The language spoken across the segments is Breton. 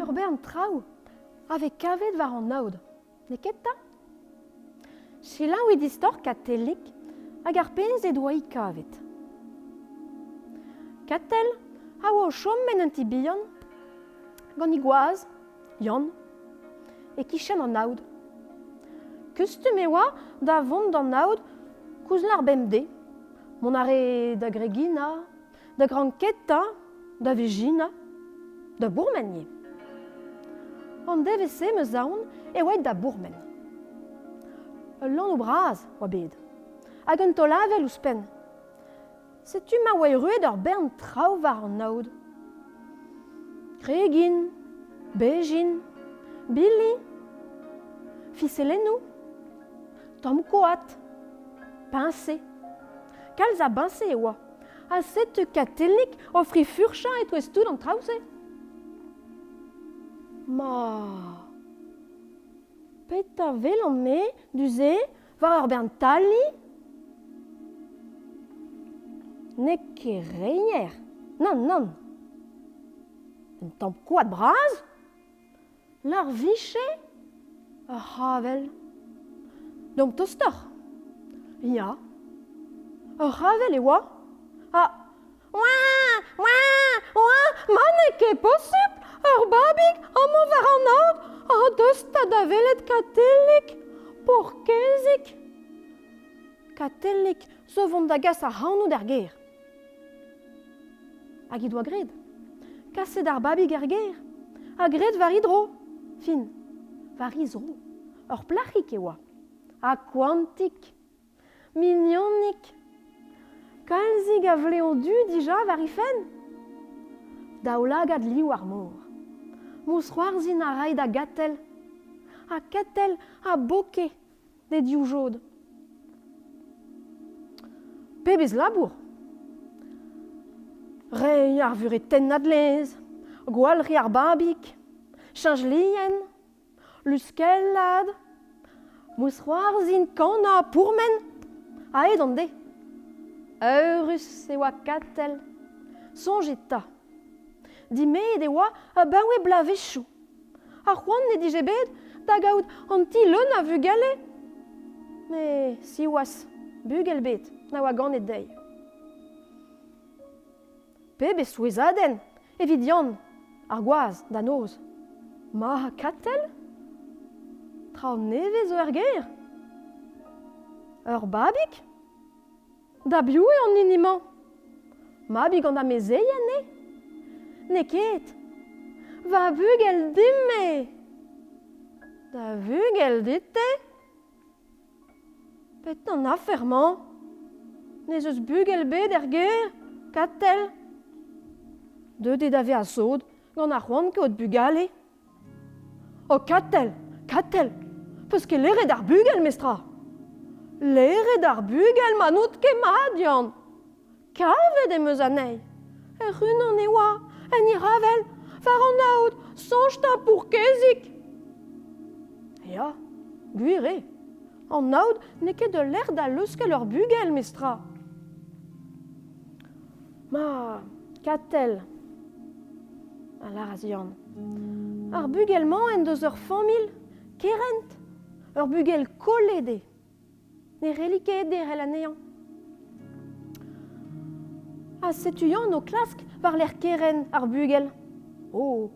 Ur bern traoù ave kavet war an aod. Ne ket ta? Chilañ oe distor katellik hag ar pennez e doa kavet. Katel a oa o chom men un tibion gant i gwaz, yann, e kichen an aod. Kustum e oa da vont d'an aod kouzn ar bemde. Mon are da Gregina, da Granketa, da Vegina, da Bourmenier. An devese me zaoun e oait da Bourmen. Ul lan o braz, oa bet, hag un tolavel ouzhpenn. Setu ma oa ruet ur bern traoù war an aod. Gregin, Begin, Billy, Fiselennou, Tom Koat, Pincé. Kalz a Pincé e oa. A setu katellik ofri furchan et ouez tout an traoù-se. Ma... Peta velan me, duze, war ur bern tali? Ne ket reiner. Non, non. Un tamm koad braz? Lar viche? Ur c'havel? Dom tostor? Ya. Ur c'havel e oa? Ah, ouah, ouah, ouah, ma ne ket posupl! Ur babig amañ war an aod a deus ta da welet katellik porkezik. Katellik zo vont da gas ar c'hannout er gêr. Hag i doa gred. Kaset ar babig er gêr. A gred war idro. Fin, war izro. Ur plachik e oa. A kwantik. Mignonnik. Kalzig a vleon du dija war ifen. Daoulagad liou ar mor. Mous c'hoarzhin a ray da gatel. A katel a boke de diou jod. Pebez labour. Re ar vuretenn adlez, gwalri ar babik, chanjlien, luskellad, mous c'hoarzhin kana pourmen, a ed an de. Eurus e oa katel, sonjet ta. Dimet e oa a baoe blavechou. Ar c'hoant ne dije bet da gaout an ti leun a vugale. Me si oas bugel bet na oa ganet dei. Pebez souezadenn, evit yann, ar gwaz, da noz. Ma katel? Traoù nevez o er gêr? Ur babig? Da bioe an iniman. Mabig an da mezeien, ne? Ne ket. Va bugel dimme. Da vugel dite? Pet an aferman. Ne eus bugel bet er gêr, katel. Deuet ave a sod, gant ar c'hoant ket bugale. O katel, katel, peus ket leret ar bugel, mestra. Leret ar bugel manout ket madian. Kavet emeus anei. Unan e oa, en i ravel, war an aod, sonj ta pourkezik. Ya, gwir e. An aod ne ket de ler da leuskel ur bugel, mestra. Ma, katel, a laraz yann. Ar bugelman en deus ur famil, kerent, ur bugel kolede. Ne reliket derel anean. A setu yann o klask war l'er keren ar bugel. Oh,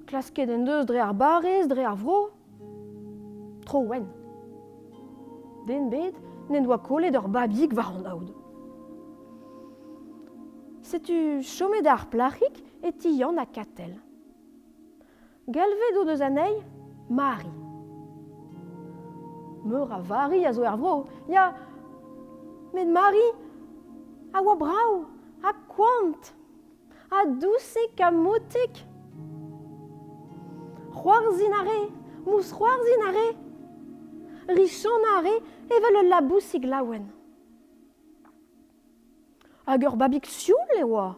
klasket en deus dre ar barez, dre ar vro. Tro ouen. Den bet, n'en doa kolet ur babig war an aod. Setu chomet ar plachik et ti yann a katel. Galvet o deus anei, Mari. Meur a vari a zo er vro. Ya, met Mari, a oa brao, a kwant, a dousek, a motek. C'hoarzhin are, mous c'hoarzhin are, richan are, evel ul labousig laouen. Hag ur babig sioul e oa.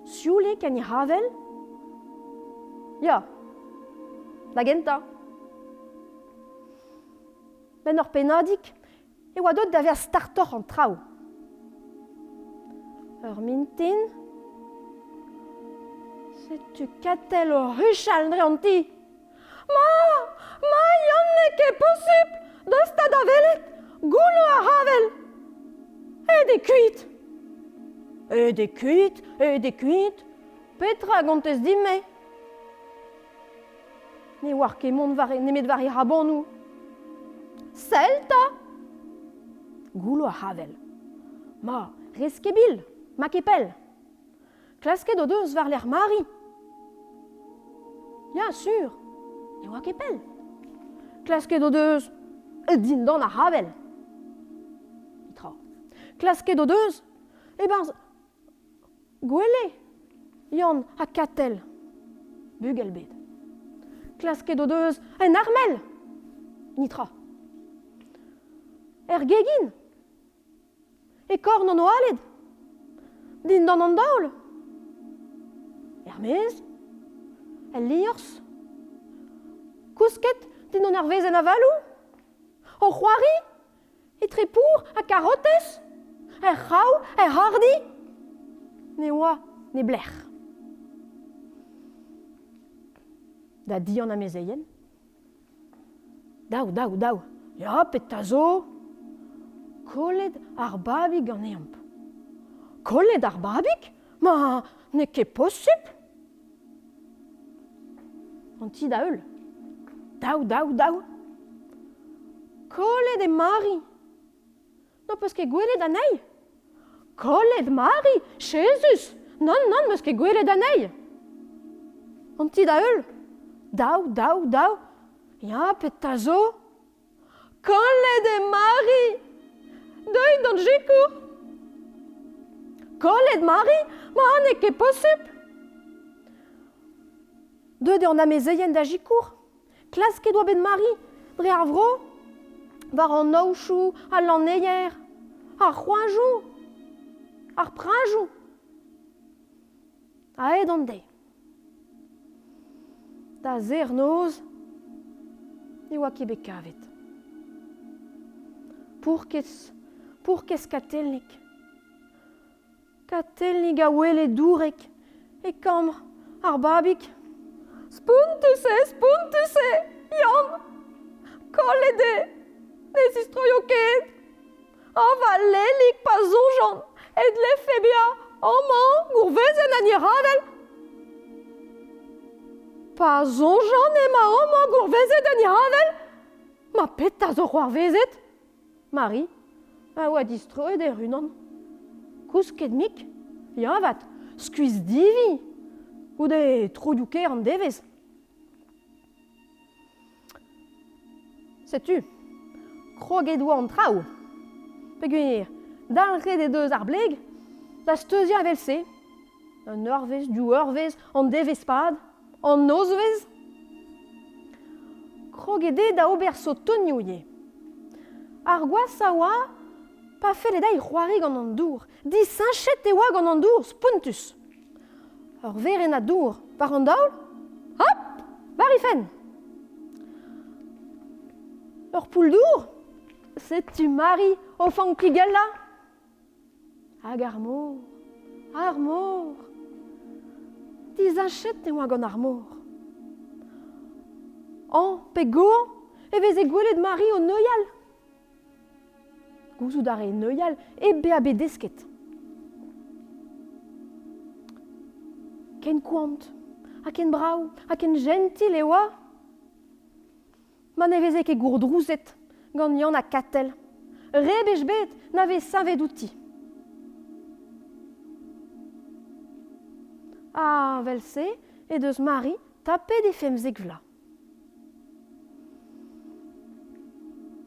Sioul e ken i ravel. Ya, da genta. ben ur penadik, e oa dot da vezañ startor an traoù. Ur mintin, setu katel o ruchal dre an ti. Ma, yann ne ket posib, dosta da velet, goulo a ravel. E de kuit, petra gantez dimme. Ne war ket mont nemet vari rabanou. Selta! Goulo a ravel. Ma, reske bil, ma kepel. Klasket o deus war l'er mari. Ya, sur, ne oa kepel. Klasket o deus din dan a ravel. Itra. Klasket o deus, e ben, gwele, yann a katel, bugel bet. Klasket o deus, en armel, nitra. Gegin, e korn an o aled, din dan an daol. Mez, el liors, kousket din an arvezen avalou, o c'hoari, e trepour a karotes, c'hau, hardi, ne oa, ne bler. Da di an amezeien. Daou, ya pet a zo, koled ar babig an eamp. Koled ar babig? Ma, ne ket posib. An ti da eul. Daou. Koled e mari. Non, peus ket gwelet anei. Koled mari, Jesus. Non, meus ket gwelet anei. An ti da eul. Daou. Ya, pet a zo. Koled e mari. Deuit d'an jikour. Koled mari, ma ne ket posib. Deuet an amezeien da jikour. Klasket oa bet mari, dre ar vro, war an naochou, al an eier, ar c'hoanjou, ar prinjou. Aed an de. Da zer noz, e oa ket bet kavet. Pourkez katelnik. Katelnik a wele dourek, e kamr ar babik. Spuntuse, yann. Kolede, ne zistroio ket. Ava lelik pa zonjan, ed le febia, amman, gourvezen an iravel. Pa zonjan ema amman gourvezet an iravel. Ma pet a zo c'hoarvezet. Mari, a oa distroet e runan. Kousket mik, ya vat, skuiz divi. Ou de troudioù ker an devez. Setu, kroget oa an traoù. Peogwir, dalret e deus ar bleg, da steuzia evel se. An eurvez, du eurvez, an devez pad, an nozvez. Kroget da ober so tonioù. Ar gwaz a oa, pa fel edai c'hoari gant an dour. Di sanchet e oa gant an dour, spuntus. Ur veren a dour, war an daol, hop, barifen. Ur poul dour, setu mari o fan kligella. Hag ar mor. Di sanchet e oa gant ar mor. An, pe goan, e vez e gwelet mari o neuial. Gouzout ar e neuial e be a bet desket. Ken koant, ha ken brav, ha ken gentil e oa. Ma ne veze ket gourdrouzet gant yann a katel. Rebech bet na vez savet outi. Vel se, e deus mari tapet e femzek vla.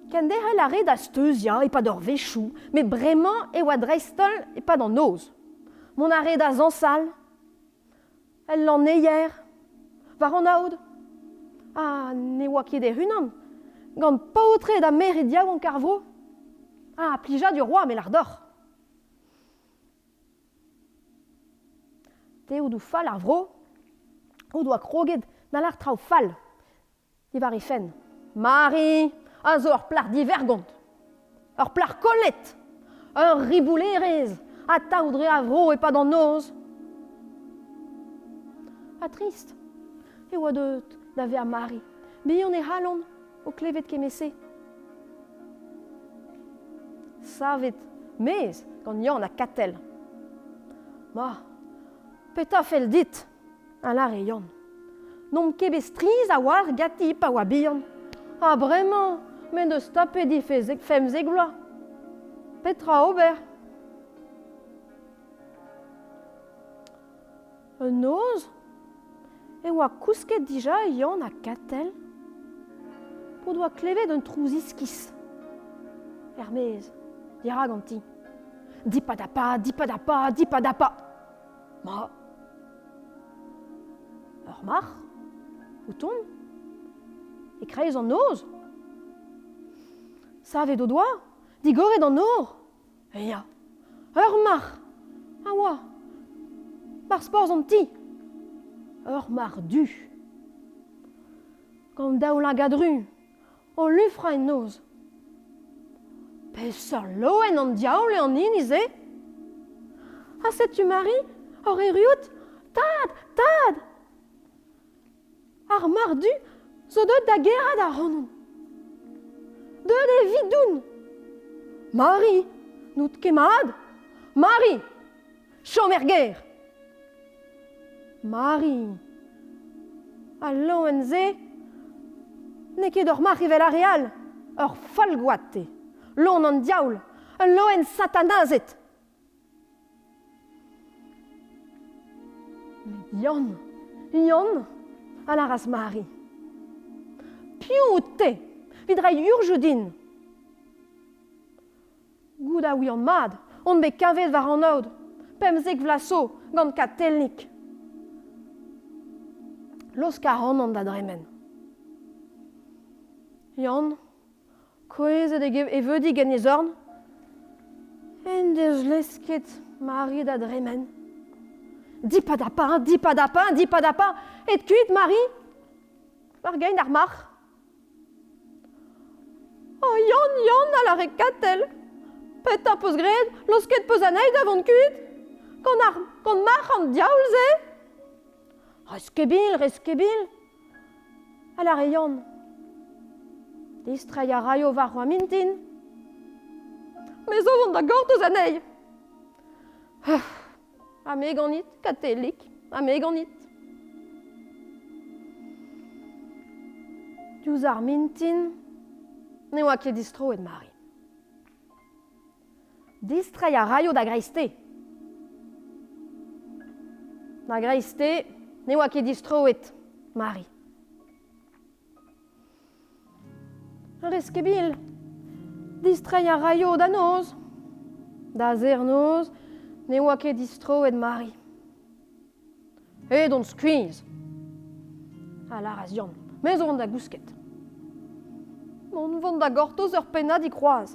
Ken derel a red a steuzia e pa d'or vechou, met bremañ e oa dreistol e pa d'an noz. Mon a red a zansal, el l'an eier, war an aoud. Ne oa ket e runan, gant paotre da mer e diaou an karvro. Plija du roi, me lardor. Te ou fall ar vro, ou doa kroget na l'ar traoù fall. Di var e fen. Mari, a zo ur plar divergont, ur plar kollet, ur riboulerez, a taoudre a vro e pa d'an noz. A trist, e oa deut da ve a Mari, bihan e halon o klevet kemese. Savet mez gant Yann a katel. Ma, peta fel dit, a lar e Yann. N'om ket bet striz a war gati pa oa bihan. Ah, bremañ, men deus tape di fem zegloa. Petra ober. Un noz, e oa kousket dija Yann a katel po doa klevet un trouz iskis. Hermez, dira ganti. Dipadapa, dipadapa, dipadapa. Ma, ur mar, outon, e kreiz an noz. Savet o doa, digoret an nor. Ya, ur mar, a oa, mar sporz an ti. Ur mar du. Gant daoul a gadru, an lufra en noz. Pez ur loen an diaoul e an inize. Ha setu Mari, ur eriout, tad, tad. Ar mar du, zo deut da gerad ar ronon. Deut e vidoun. Mari, nout kemad. Mari, chomer ger. Mari, a loen ze, ne ket ur mar evel areal, ur falgoate. L'on an diaoul, un loen satanazet. Yann, a la ras Mari. Piou te, vidra urjou din. Goud a ouian mad, on be kavet var an aod, pemzek vlaso gant katelnik. Los ka an da dremen. Yann, koezet e veudi gen e zorn, en deus lesket Mari da dremen. Dipadapa, dipadapa, dipadapa, et kuit Mari, war gein ar mar. Oh, Yann, a la re katel. Pet a peus gred, losket peus anei davant kuit, gant mar an diaoul ze. Reskebil, a la re Yann. Distrai a raio var roa mintin. Me zo vont da gort eus anei. A me ganit, katelik, a me ganit. Diouz ar mintin, ne oa ket distroet Mari. Distrai a raio da greiste. Da greiste, ne oa ket distroet Mari. Reskebil, distrai a raio da noz. Da zer noz, ne oa ket distroet Mari. E don skuiz. A la ras Yann, me zo vont da gousket. Mon vont da gortoz ur penna di kroaz.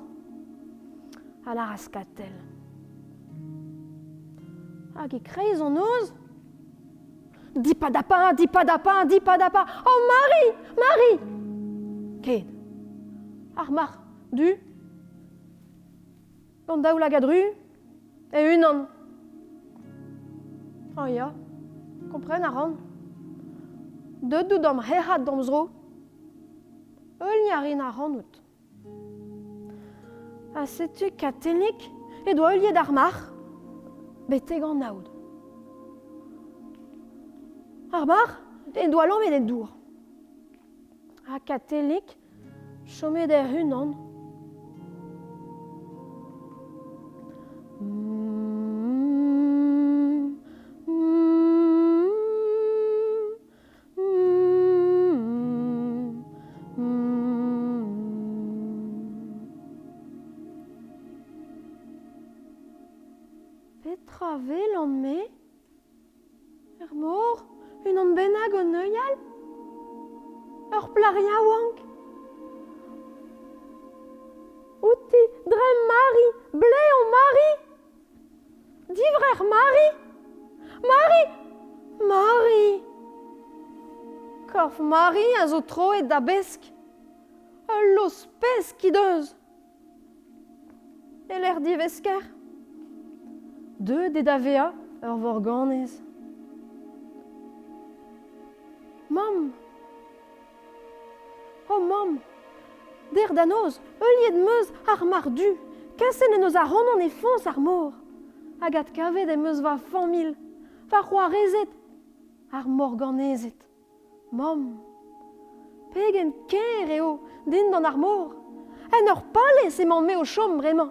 A la ras katel. Hag e kreiz an noz. Dipadapa, dipadapa, dipadapa. Oh, Mari! Ket. Ar mar du. Gant daoul a gadru. E unan. Oh ya, kompren a ran. Deut dout am rehat damzro. Eul niarin a ranout. A setu katelik e doa euliet ar mar. Bete gant naoud. Ar mar e doa lammet et dour. A katelik chomet er unan. Petra vel an me, mor, unan bennak o neuial, ur plaria wank. Outi, drem Mari, ble on Mari. Divrer Mari. Mari. Korf Mari a zo troet da besk. Los peskideuse. Et l'air divesker. Deux des davea ur vorganez. Mam. Oh mam. Der danoz, euliet meuz ar mardu. Kasen en eus a ran an efons ar mor. Agat kavet em eus va famil. Va c'hoarezet. Ar morganezet. Mam. Pegen ker eo din d'an ar mor. En ur palez emañ me o chom bremañ.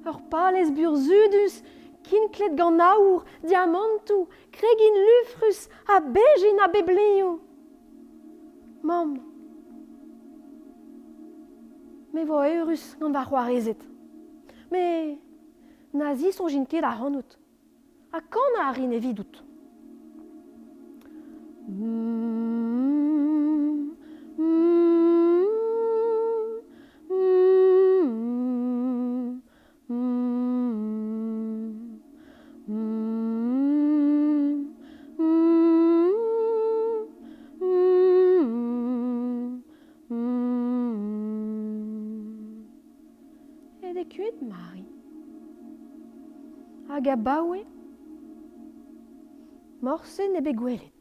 Ur palez burzudus, kinklet gant aour, diamantou, kregin lufrus, a bejin a beblio. Mam. Me vo eurus gant va c'hoarezet. Me nazi son jin ket a rannout. A kan a rin evidout. E kuit Mari. Hag a baoe, morse ne bet gwelet.